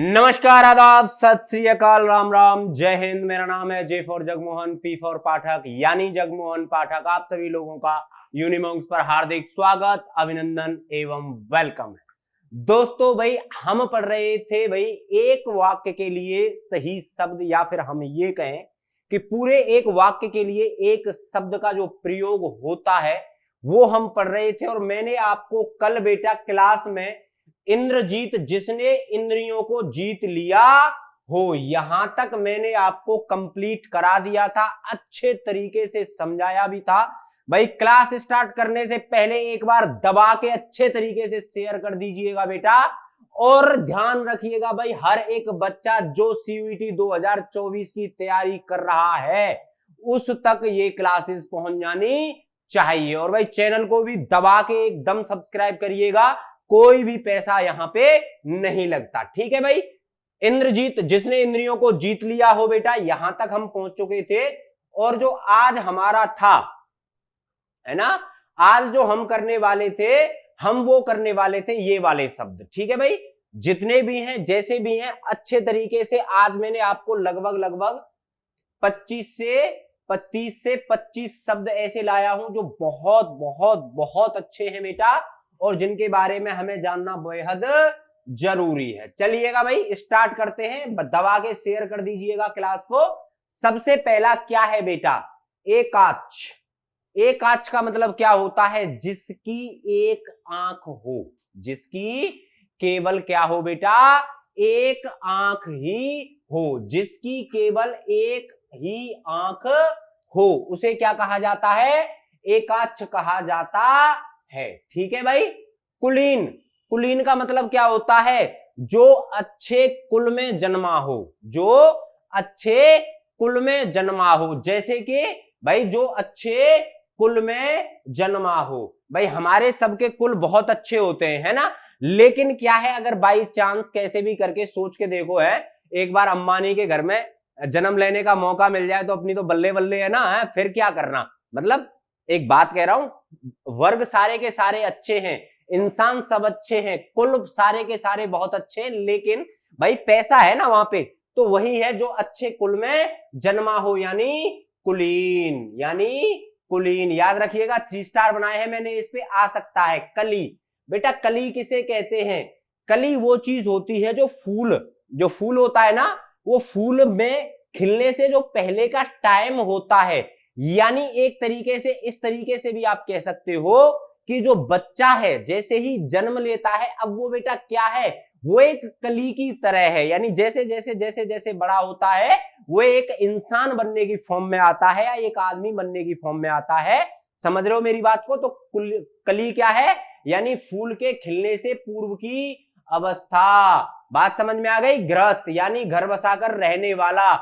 नमस्कार, आदाब, सत श्री अकाल, राम राम, जय हिंद। मेरा नाम है J for Jagmohan, P for Pathak यानी जगमोहन पाठक। आप सभी लोगों का यूनिमॉन्क्स पर हार्दिक स्वागत, अभिनंदन एवं वेलकम है। दोस्तों भाई, हम पढ़ रहे थे भाई एक वाक्य के लिए सही शब्द, या फिर हम ये कहें कि पूरे एक वाक्य के लिए एक शब्द का जो प्रयोग होता है वो हम पढ़ रहे थे। और मैंने आपको कल बेटा क्लास में इंद्रजीत जिसने इंद्रियों को जीत लिया हो, यहां तक मैंने आपको कंप्लीट करा दिया था, अच्छे तरीके से समझाया भी था। भाई क्लास स्टार्ट करने से पहले एक बार दबा के अच्छे तरीके से शेयर कर दीजिएगा बेटा। और ध्यान रखिएगा भाई, हर एक बच्चा जो सीयूईटी 2024 की तैयारी कर रहा है उस तक ये क्लासेस पहुंच जानी चाहिए। और भाई चैनल को भी दबा के एकदम सब्सक्राइब करिएगा, कोई भी पैसा यहां पे नहीं लगता, ठीक है भाई। इंद्रजीत जिसने इंद्रियों को जीत लिया हो बेटा, यहां तक हम पहुंच चुके थे। और जो आज हमारा था, है ना, आज जो हम करने वाले थे, हम वो करने वाले थे ये वाले शब्द, ठीक है भाई। जितने भी हैं, जैसे भी हैं, अच्छे तरीके से आज मैंने आपको लगभग 25 से 25 शब्द ऐसे लाया हूं जो बहुत बहुत बहुत अच्छे हैं बेटा, और जिनके बारे में हमें जानना बेहद जरूरी है। चलिएगा भाई स्टार्ट करते हैं, दबा के शेयर कर दीजिएगा क्लास को। सबसे पहला क्या है बेटा? एकाक्ष। एकाक्ष का मतलब क्या होता है? जिसकी एक आंख हो, जिसकी केवल क्या हो बेटा? एक आंख ही हो। जिसकी केवल एक ही आंख हो उसे क्या कहा जाता है? एकाक्ष कहा जाता है, ठीक है भाई। कुलीन। कुलीन का मतलब क्या होता है? जो अच्छे कुल में जन्मा हो, जो अच्छे कुल में जन्मा हो। जैसे कि भाई जो अच्छे कुल में जन्मा हो, भाई हमारे सबके कुल बहुत अच्छे होते हैं, है ना। लेकिन क्या है, अगर बाई चांस कैसे भी करके सोच के देखो, है एक बार अंबानी के घर में जन्म लेने का मौका मिल जाए तो अपनी तो बल्ले बल्ले है ना, है फिर क्या करना। मतलब एक बात कह रहा हूं, वर्ग सारे के सारे अच्छे हैं, इंसान सब अच्छे हैं, कुल सारे के सारे बहुत अच्छे हैं, लेकिन भाई पैसा है ना वहां पे, तो वही है जो अच्छे कुल में जन्मा हो, यानी कुलीन, यानी कुलीन। याद रखिएगा, 3 स्टार बनाए हैं मैंने, इस पे आ सकता है। कली। बेटा कली किसे कहते हैं? कली वो चीज होती है जो फूल होता है ना, वो फूल में खिलने से जो पहले का टाइम होता है, यानी एक तरीके से, इस तरीके से भी आप कह सकते हो कि जो बच्चा है जैसे ही जन्म लेता है, अब वो बेटा क्या है? वो एक कली की तरह है, यानी जैसे जैसे जैसे जैसे बड़ा होता है वो एक इंसान बनने की फॉर्म में आता है या एक आदमी बनने की फॉर्म में आता है। समझ रहे हो मेरी बात को? तो कली क्या है? यानी फूल के खिलने से पूर्व की अवस्था। बात समझ में आ गई? गृहस्थ यानी घर बसाकर रहने वाला।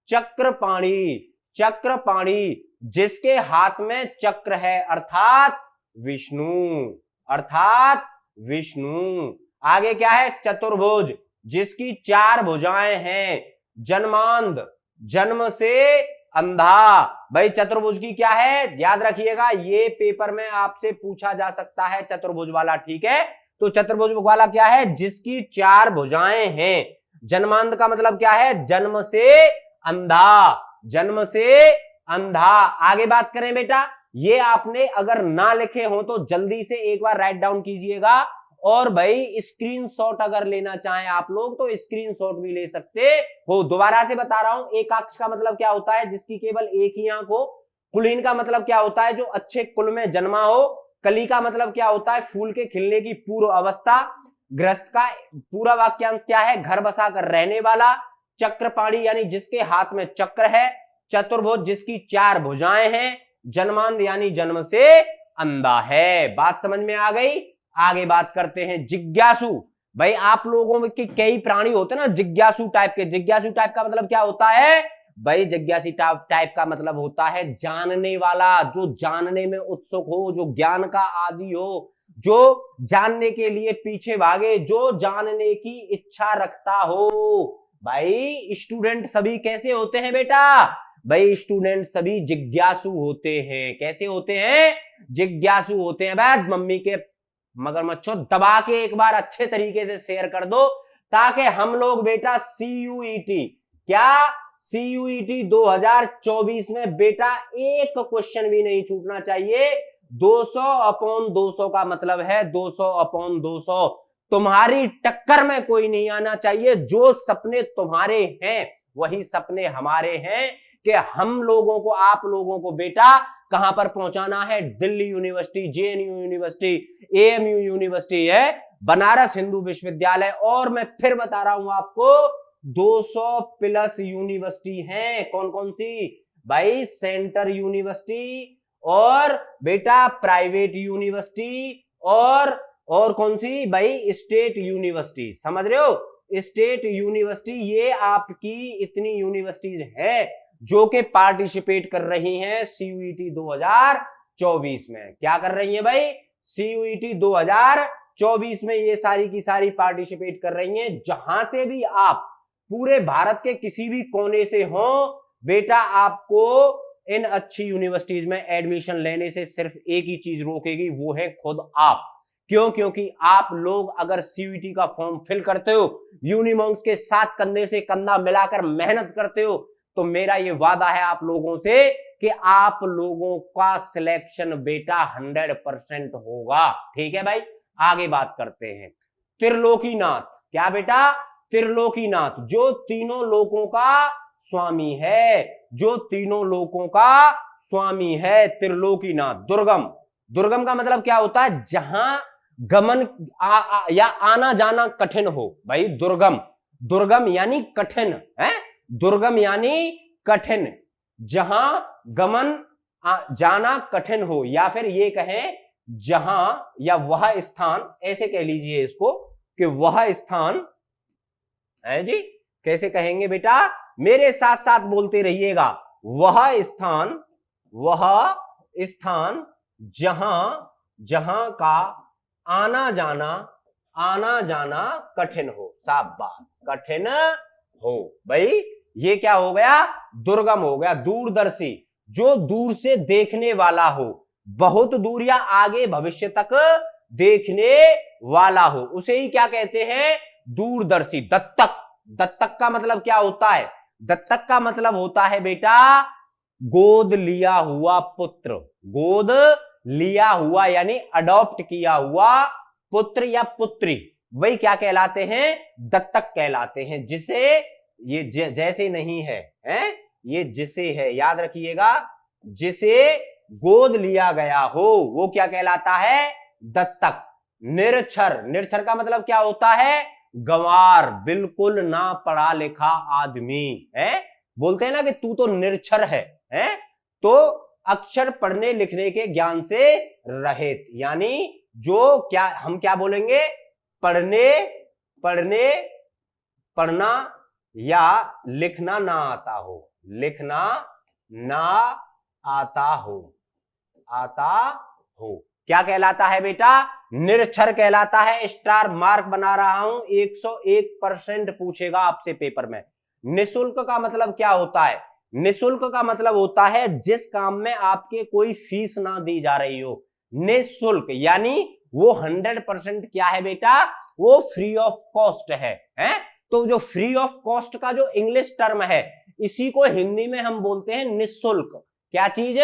चक्रपाणी। चक्रपाणी जिसके हाथ में चक्र है, अर्थात विष्णु, अर्थात विष्णु। आगे क्या है? चतुर्भुज जिसकी 4 भुजाएं हैं। जन्मांध जन्म से अंधा। भाई चतुर्भुज की क्या है? याद रखिएगा, ये पेपर में आपसे पूछा जा सकता है चतुर्भुज वाला, ठीक है। तो चतुर्भुज वाला क्या है? जिसकी 4 भुजाएं हैं। जन्मांध का मतलब क्या है? जन्म से अंधा, जन्म से अंधा। आगे बात करें बेटा, ये आपने अगर ना लिखे हो तो जल्दी से एक बार राइट डाउन कीजिएगा, और भाई स्क्रीनशॉट अगर लेना चाहें आप लोग तो स्क्रीनशॉट भी ले सकते हो। दोबारा से बता रहा हूं, एकाक्ष का मतलब क्या होता है? जिसकी केवल एक ही आंख हो। कुलीन का मतलब क्या होता है? जो अच्छे कुल में जन्मा हो। कली का मतलब क्या होता है? फूल के खिलने की पूर्व अवस्था। गृहस्थ का पूरा वाक्यांश क्या है? घर बसाकर रहने वाला। चक्रपाणी यानी जिसके हाथ में चक्र है। चतुर्भुज जिसकी 4 भुजाएं हैं। जन्मांध यानी जन्म से अंधा है। बात समझ में आ गई? आगे बात करते हैं जिज्ञासु। भाई आप लोगों में कई प्राणी होते हैं ना जिज्ञासु टाइप के। जिज्ञासु टाइप का मतलब क्या होता है? भाई जिज्ञासु टाइप का मतलब होता है जानने वाला, जो जानने में उत्सुक हो, जो ज्ञान का आदी हो, जो जानने के लिए पीछे भागे, जो जानने की इच्छा रखता हो। भाई स्टूडेंट सभी कैसे होते हैं बेटा? भाई स्टूडेंट सभी जिज्ञासु होते हैं। कैसे होते हैं? जिज्ञासु होते हैं। भाई मम्मी के मगरमच्छों, दबा के एक बार अच्छे तरीके से शेयर कर दो ताकि हम लोग बेटा सीयूईटी, क्या सीयूईटी 2024 में बेटा एक क्वेश्चन भी नहीं छूटना चाहिए। 200/200 का मतलब है 200/200, तुम्हारी टक्कर में कोई नहीं आना चाहिए। जो सपने तुम्हारे हैं वही सपने हमारे हैं कि हम लोगों को, आप लोगों को बेटा कहां पर पहुंचाना है। Delhi university, JNU university, AMU university है, बनारस हिंदू विश्वविद्यालय, और मैं फिर बता रहा हूं आपको 200+ यूनिवर्सिटी हैं। कौन कौन सी भाई? सेंटर यूनिवर्सिटी, और बेटा प्राइवेट यूनिवर्सिटी, और कौन सी भाई? State university. समझ रहे हो? स्टेट यूनिवर्सिटी, ये आपकी इतनी यूनिवर्सिटीज है जो कि पार्टिसिपेट कर रही हैं सीयूईटी 2024 में। क्या कर रही हैं भाई? सीयूईटी 2024 में ये सारी की सारी पार्टिसिपेट कर रही हैं। जहां से भी आप पूरे भारत के किसी भी कोने से हो बेटा, आपको इन अच्छी यूनिवर्सिटीज में एडमिशन लेने से सिर्फ एक ही चीज रोकेगी, वो है खुद आप। क्यों? क्योंकि आप लोग अगर सीयूईटी का फॉर्म फिल करते हो, यूनिमॉन्क्स के साथ कंधे से कंधा मिलाकर मेहनत करते हो, तो मेरा ये वादा है आप लोगों से कि आप लोगों का सिलेक्शन बेटा 100% होगा। ठीक है भाई, आगे बात करते हैं। त्रिलोकीनाथ, क्या बेटा? त्रिलोकीनाथ, जो तीनों लोकों का स्वामी है, जो तीनों लोकों का स्वामी है, त्रिलोकीनाथ। दुर्गम, दुर्गम का मतलब क्या होता है? जहां गमन या आना जाना कठिन हो भाई। दुर्गम, दुर्गम यानी कठिन है, दुर्गम यानी कठिन, जहां गमन जाना कठिन हो, या फिर ये कहें जहां, या वह स्थान, ऐसे कह लीजिए इसको कि वह स्थान है जी। कैसे कहेंगे बेटा? मेरे साथ साथ बोलते रहिएगा। वह स्थान, वह स्थान जहां का आना जाना कठिन हो। शाबाश, कठिन हो भाई। ये क्या हो गया? दुर्गम हो गया। दूरदर्शी, जो दूर से देखने वाला हो, बहुत दूर या आगे भविष्य तक देखने वाला हो, उसे ही क्या कहते हैं? दूरदर्शी। दत्तक, दत्तक का मतलब क्या होता है? दत्तक का मतलब होता है बेटा गोद लिया हुआ पुत्र, गोद लिया हुआ यानी अडॉप्ट किया हुआ पुत्र या पुत्री, वही क्या कहलाते हैं? दत्तक कहलाते हैं। जिसे, ये जैसे नहीं है, ये जिसे है, याद रखिएगा, जिसे गोद लिया गया हो वो क्या कहलाता है? दत्तक। निरक्षर, निरक्षर का मतलब क्या होता है? गंवार, बिल्कुल ना पढ़ा लिखा आदमी है। बोलते हैं ना कि तू तो निरक्षर है, तो अक्षर पढ़ने लिखने के ज्ञान से रहित, यानी जो क्या हम क्या बोलेंगे? पढ़ना या लिखना ना आता हो, लिखना ना आता हो, क्या कहलाता है बेटा? निरक्षर कहलाता है। स्टार मार्क बना रहा हूं, 101% पूछेगा आपसे पेपर में। निशुल्क का मतलब क्या होता है? निशुल्क का मतलब होता है जिस काम में आपके कोई फीस ना दी जा रही हो। निशुल्क यानी वो 100% क्या है बेटा? वो फ्री ऑफ कॉस्ट है, तो जो फ्री ऑफ कॉस्ट का जो इंग्लिश टर्म है, इसी को हिंदी में हम बोलते हैं निशुल्क। क्या चीज?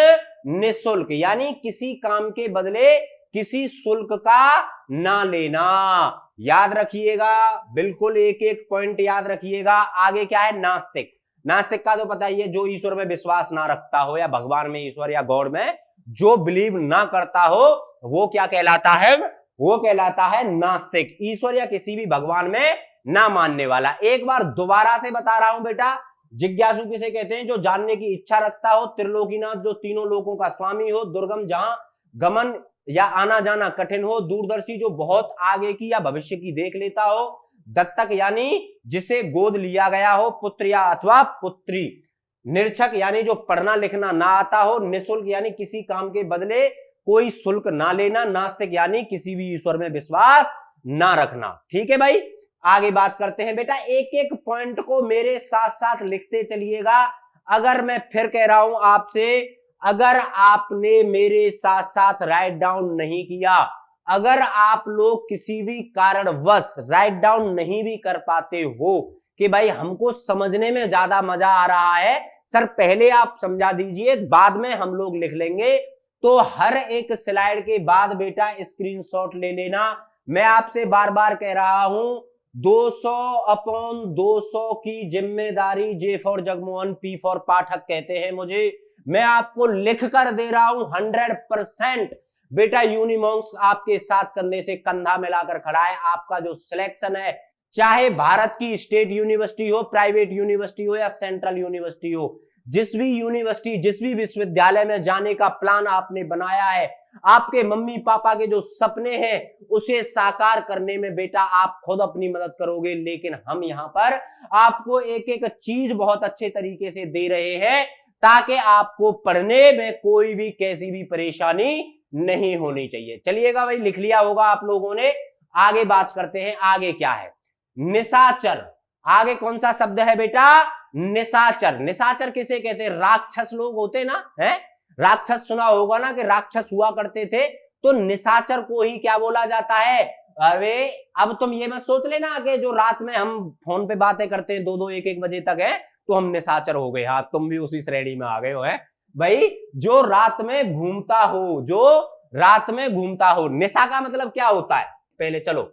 निशुल्क, यानी किसी काम के बदले किसी शुल्क का ना लेना। याद रखिएगा, बिल्कुल एक एक पॉइंट याद रखिएगा। आगे क्या है? नास्तिक। नास्तिक का तो पता ही है, जो ईश्वर में विश्वास ना रखता हो, या भगवान में, ईश्वर या गॉड में जो बिलीव ना करता हो, वो क्या कहलाता है? वो कहलाता है नास्तिक। ईश्वर या किसी भी भगवान में ना मानने वाला। एक बार दोबारा से बता रहा हूं बेटा, जिज्ञासु किसे कहते हैं? जो जानने की इच्छा रखता हो। त्रिलोकीनाथ, जो तीनों लोकों का स्वामी हो। दुर्गम, जहां गमन या आना जाना कठिन हो। दूरदर्शी, जो बहुत आगे की या भविष्य की देख लेता हो। दत्तक यानी जिसे गोद लिया गया हो, पुत्र या अथवा पुत्री। निरक्षक यानी जो पढ़ना लिखना ना आता हो। निशुल्क यानी किसी काम के बदले कोई शुल्क ना लेना। नास्तिक यानी किसी भी ईश्वर में विश्वास ना रखना। ठीक है भाई, आगे बात करते हैं बेटा। एक एक पॉइंट को मेरे साथ साथ लिखते चलिएगा। अगर मैं फिर कह रहा हूं आपसे, अगर आपने मेरे साथ साथ राइट डाउन नहीं किया अगर आप लोग किसी भी कारणवश राइट डाउन नहीं भी कर पाते हो कि भाई हमको समझने में ज्यादा मजा आ रहा है, सर पहले आप समझा दीजिए, बाद में हम लोग लिख लेंगे, तो हर एक स्लाइड के बाद बेटा स्क्रीनशॉट ले लेना। मैं आपसे बार बार कह रहा हूं 200/200 की जिम्मेदारी J for Jagmohan, P for Pathak कहते हैं मुझे। मैं आपको लिख कर दे रहा हूं 100% बेटा यूनिमॉन्क्स आपके साथ कंधे से कंधा मिलाकर खड़ा है। आपका जो सिलेक्शन है, चाहे भारत की स्टेट यूनिवर्सिटी हो, प्राइवेट यूनिवर्सिटी हो या सेंट्रल यूनिवर्सिटी हो, जिस भी यूनिवर्सिटी, जिस भी विश्वविद्यालय में जाने का प्लान आपने बनाया है, आपके मम्मी पापा के जो सपने हैं उसे साकार करने में बेटा आप खुद अपनी मदद करोगे, लेकिन हम यहां पर आपको एक एक चीज बहुत अच्छे तरीके से दे रहे हैं ताकि आपको पढ़ने में कोई भी कैसी भी परेशानी नहीं होनी चाहिए। चलिएगा भाई, लिख लिया होगा आप लोगों ने। आगे बात करते हैं, आगे क्या है, निशाचर। आगे कौन सा शब्द है बेटा, निशाचर। निशाचर किसे कहते हैं, राक्षस लोग होते ना, हैं, राक्षस सुना होगा ना कि राक्षस हुआ करते थे, तो निशाचर को ही क्या बोला जाता है। अरे अब तुम ये मत सोच लेना कि जो रात में हम फोन पे बातें करते हैं 2-2 1-1 बजे तक है तो हम निशाचर हो गए। हाँ, तुम भी उसी श्रेणी में आ गए हो, है भाई, जो रात में घूमता हो, जो रात में घूमता हो। निशा का मतलब क्या होता है, पहले चलो,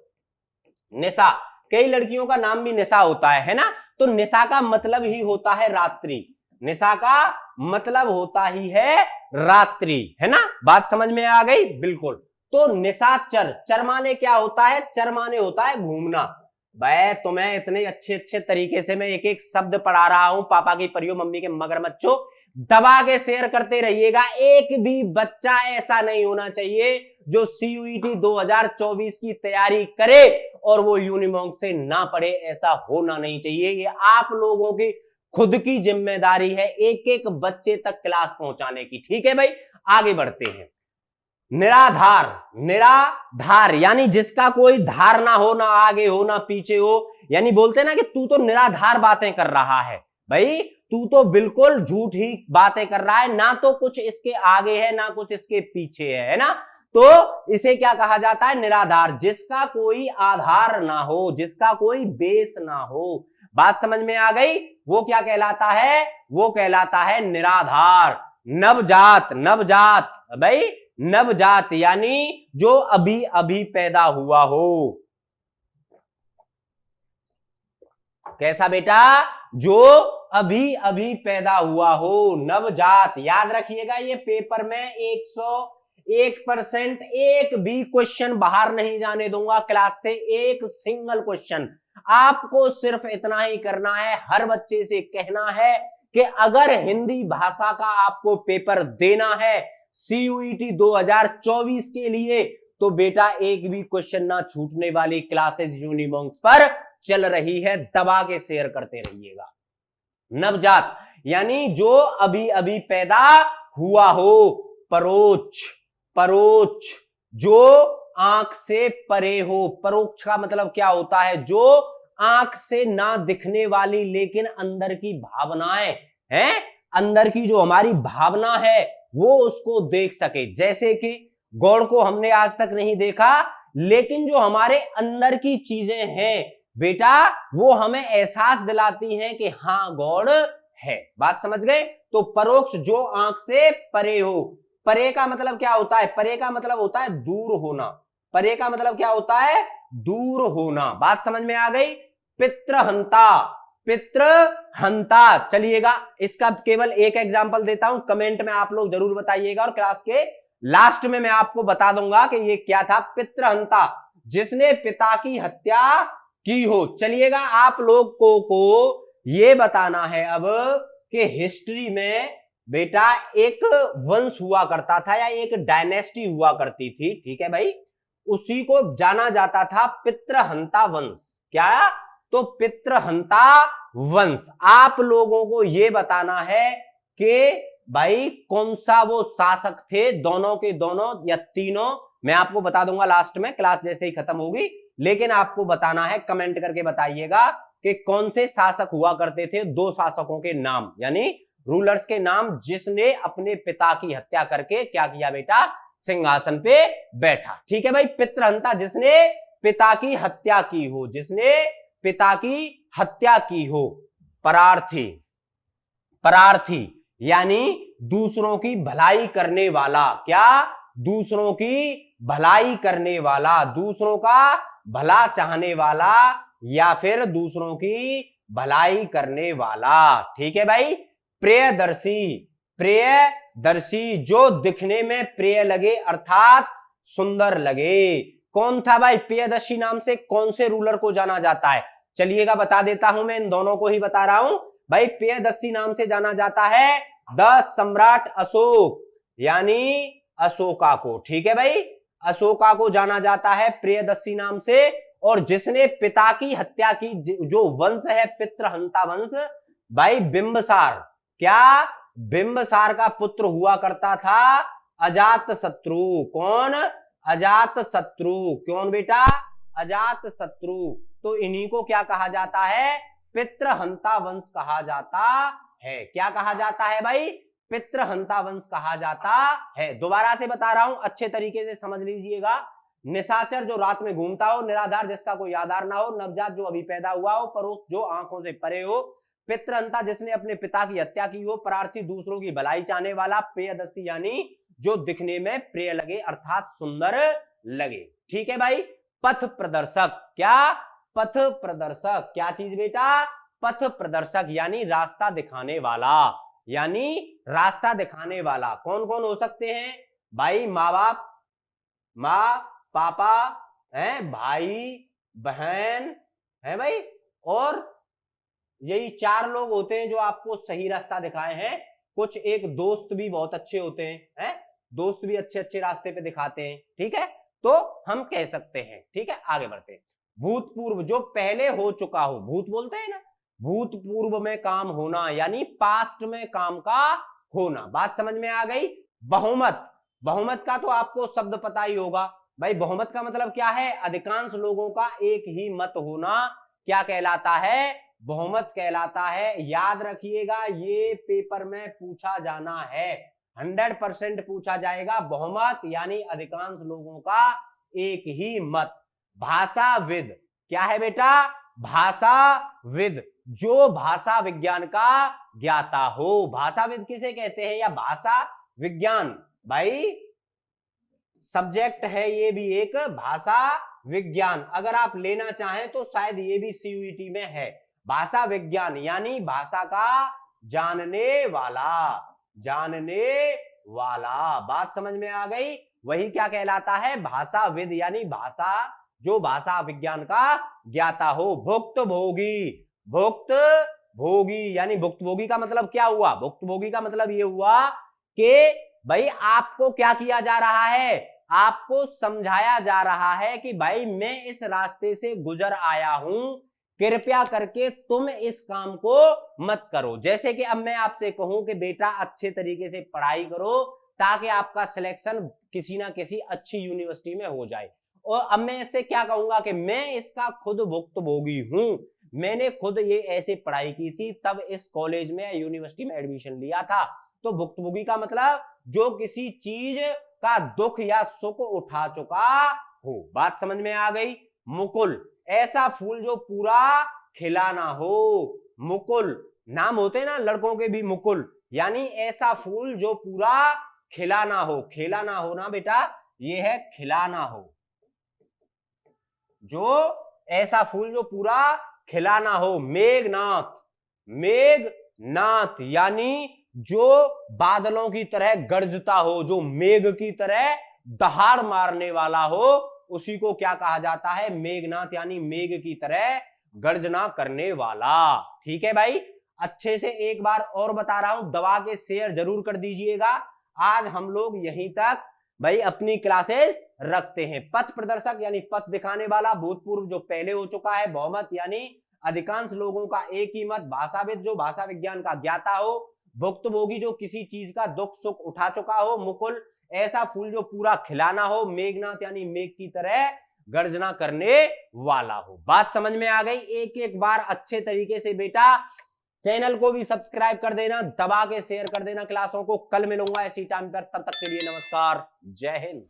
निशा, कई लड़कियों का नाम भी निशा होता है ना, तो निशा का मतलब ही होता है रात्रि। निशा का मतलब होता ही है रात्रि, है ना, बात समझ में आ गई, बिल्कुल। तो निशाचर, चर माने क्या होता है, चर माने होता है घूमना। भाई तुम्हें इतने अच्छे अच्छे तरीके से मैं एक एक शब्द पढ़ा रहा हूं, पापा की परियो, मम्मी के मगरमच्छो, दबा के शेयर करते रहिएगा। एक भी बच्चा ऐसा नहीं होना चाहिए जो CUET 2024 की तैयारी करे और वो यूनिमॉन्क से ना पढ़े, ऐसा होना नहीं चाहिए। ये आप लोगों की खुद की जिम्मेदारी है एक एक बच्चे तक क्लास पहुंचाने की, ठीक है भाई। आगे बढ़ते हैं, निराधार। निराधार यानी जिसका कोई धार ना हो, ना आगे हो ना पीछे हो, यानी बोलते ना कि तू तो निराधार बातें कर रहा है भाई, तू तो बिल्कुल झूठ ही बातें कर रहा है, ना तो कुछ इसके आगे है ना कुछ इसके पीछे है ना, तो इसे क्या कहा जाता है, निराधार। जिसका कोई आधार ना हो, जिसका कोई बेस ना हो, बात समझ में आ गई, वो क्या कहलाता है, वो कहलाता है निराधार। नवजात, नवजात भाई, नवजात यानी जो अभी अभी पैदा हुआ हो। कैसा बेटा, जो अभी अभी पैदा हुआ हो, नवजात। याद रखिएगा, ये पेपर में 101% एक भी क्वेश्चन बाहर नहीं जाने दूंगा क्लास से, एक सिंगल क्वेश्चन। आपको सिर्फ इतना ही करना है, हर बच्चे से कहना है कि अगर हिंदी भाषा का आपको पेपर देना है CUET 2024 के लिए, तो बेटा एक भी क्वेश्चन ना छूटने वाली क्लासेस यूनिमॉन्क्स पर चल रही है, दबा के शेयर करते रहिएगा। नवजात यानी जो अभी अभी पैदा हुआ हो। परोक्ष, परोक्ष जो आंख से परे हो। परोक्ष का मतलब क्या होता है, जो आंख से ना दिखने वाली लेकिन अंदर की भावनाएं हैं, अंदर की जो हमारी भावना है वो उसको देख सके। जैसे कि गॉड को हमने आज तक नहीं देखा, लेकिन जो हमारे अंदर की चीजें हैं बेटा, वो हमें एहसास दिलाती हैं कि हाँ गॉड है। बात समझ गए, तो परोक्ष जो आंख से परे हो। परे का मतलब क्या होता है, परे का मतलब होता है दूर होना। परे का मतलब क्या होता है, दूर होना। बात समझ में आ गई। पितृहंता, पितृहंता, चलिएगा इसका केवल एक एग्जांपल देता हूं, कमेंट में आप लोग जरूर बताइएगा और क्लास के लास्ट में मैं आपको बता दूंगा कि ये क्या था। पितृहंता, जिसने पिता की हत्या की हो। चलिएगा आप लोग को ये बताना है अब कि हिस्ट्री में बेटा एक वंश हुआ करता था या एक डायनेस्टी हुआ करती थी, ठीक है भाई, उसी को जाना जाता था पितृहंता वंश। क्या, तो पितृहंता वंश। आप लोगों को यह बताना है कि भाई कौन सा वो शासक थे, दोनों के दोनों या तीनों, मैं आपको बता दूंगा लास्ट में, क्लास जैसे ही खत्म होगी, लेकिन आपको बताना है, कमेंट करके बताइएगा कि कौन से शासक हुआ करते थे। दो शासकों के नाम, यानी रूलर्स के नाम, जिसने अपने पिता की हत्या करके क्या किया बेटा, सिंहासन पे बैठा। ठीक है भाई, पितृहंता जिसने पिता की हत्या की हो, जिसने पिता की हत्या की हो। परार्थी, परार्थी यानी दूसरों की भलाई करने वाला। क्या? दूसरों की भलाई करने वाला, दूसरों का भला चाहने वाला या फिर दूसरों की भलाई करने वाला। ठीक है भाई। प्रियदर्शी, प्रियदर्शी जो दिखने में प्रिय लगे अर्थात सुंदर लगे। कौन था भाई? प्रियदर्शी नाम से कौन से रूलर को जाना जाता है? चलिएगा बता देता हूं, मैं इन दोनों को ही बता रहा हूं भाई। प्रियदर्शी नाम से जाना जाता है द सम्राट अशोक, यानी अशोका को। ठीक है भाई, अशोका को जाना जाता है प्रियदर्शी नाम से। और जिसने पिता की हत्या की, जो वंश है पितृहंता वंश, भाई बिंबसार। क्या? बिंबसार का पुत्र हुआ करता था अजात शत्रु। कौन? अजात शत्रु। कौन बेटा? अजात शत्रु। तो इन्हीं को क्या कहा जाता है? पितृहंता वंश कहा जाता है। क्या कहा जाता है भाई? पितृहंता वंश कहा जाता है। दोबारा से बता रहा हूं, अच्छे तरीके से समझ लीजिएगा। निशाचर जो रात में घूमता हो, निराधार जिसका कोई आधार ना हो, नवजात जो अभी पैदा हुआ हो, परोक्ष जो आंखों से परे हो, पितृहंता जिसने अपने पिता की हत्या की हो, परार्थी दूसरों की भलाई चाहने वाला, प्रियदर्शी यानी जो दिखने में प्रिय लगे अर्थात सुंदर लगे। ठीक है भाई। पथ प्रदर्शक। क्या? पथ प्रदर्शक। क्या चीज बेटा? पथ प्रदर्शक यानी रास्ता दिखाने वाला, यानी रास्ता दिखाने वाला। कौन कौन हो सकते हैं भाई? माँ बाप, माँ पापा है, भाई बहन है भाई, और यही चार लोग होते हैं जो आपको सही रास्ता दिखाए हैं। कुछ एक दोस्त भी बहुत अच्छे होते हैं, दोस्त भी अच्छे अच्छे रास्ते पे दिखाते हैं। ठीक है, तो हम कह सकते हैं। ठीक है, आगे बढ़ते हैं। भूतपूर्व जो पहले हो चुका हो, भूत बोलते हैं ना, भूतपूर्व में काम होना यानी पास्ट में काम का होना। बात समझ में आ गई। बहुमत, बहुमत का तो आपको शब्द पता ही होगा भाई। बहुमत का मतलब क्या है? अधिकांश लोगों का एक ही मत होना। क्या कहलाता है? बहुमत कहलाता है। याद रखिएगा, ये पेपर में पूछा जाना है, 100% पूछा जाएगा। बहुमत यानी अधिकांश लोगों का एक ही मत। भाषाविद क्या है बेटा? भाषाविद जो भाषा विज्ञान का ज्ञाता हो। भाषाविद किसे कहते हैं? या भाषा विज्ञान, भाई सब्जेक्ट है ये भी एक, भाषा विज्ञान। अगर आप लेना चाहें तो शायद ये भी सीयूईटी में है। भाषा विज्ञान यानी भाषा का जानने वाला, जानने वाला। बात समझ में आ गई। वही क्या कहलाता है? भाषाविद यानी भाषा, जो भाषा विज्ञान का ज्ञाता हो। भुक्तभोगी, भुक्तभोगी यानी भुक्तभोगी का मतलब क्या हुआ? भुक्तभोगी का मतलब ये हुआ कि भाई आपको क्या किया जा रहा है? आपको समझाया जा रहा है कि भाई मैं इस रास्ते से गुजर आया हूं, कृपया करके तुम इस काम को मत करो। जैसे कि अब मैं आपसे कहूं कि बेटा अच्छे तरीके से पढ़ाई करो ताकि आपका सिलेक्शन किसी ना किसी अच्छी यूनिवर्सिटी में हो जाए। और अब मैं इससे क्या कहूंगा कि मैं इसका खुद भुक्तभोगी हूं, मैंने खुद ये ऐसे पढ़ाई की थी, तब इस कॉलेज में यूनिवर्सिटी में एडमिशन लिया था। तो भुक्तभोगी का मतलब जो किसी चीज का दुख या सुख उठा चुका हो। बात समझ में आ गई। मुकुल ऐसा फूल जो पूरा खिला ना हो। मुकुल नाम होते हैं ना लड़कों के भी, मुकुल यानी ऐसा फूल जो पूरा खिला ना हो। खिला ना हो ना बेटा, ये है खिलाना हो। जो ऐसा फूल जो पूरा खिला ना हो। मेघनाथ, मेघनाथ यानी जो बादलों की तरह गरजता हो, जो मेघ की तरह दहाड़ मारने वाला हो, उसी को क्या कहा जाता है? मेघनाथ यानी मेघ की तरह गर्जना करने वाला। ठीक है भाई, अच्छे से एक बार और बता रहा हूं, दबा के शेयर जरूर कर दीजिएगा। आज हम लोग यहीं तक भाई अपनी क्लासेस रखते हैं। पथ प्रदर्शक यानी पथ दिखाने वाला, भूतपूर्व जो पहले हो चुका है, बहुमत यानी अधिकांश लोगों का एक ही मत, भाषाविद जो भाषा विज्ञान का ज्ञाता हो, भुक्तभोगी जो किसी चीज का दुख सुख उठा चुका हो, मुकुल ऐसा फूल जो पूरा खिलाना हो, मेघनाथ यानी मेघ की तरह गर्जना करने वाला हो। बात समझ में आ गई। एक एक बार अच्छे तरीके से बेटा चैनल को भी सब्सक्राइब कर देना, दबा के शेयर कर देना क्लासों को। कल मिलूंगा इसी टाइम पर, तब तक के लिए नमस्कार, जय हिंद।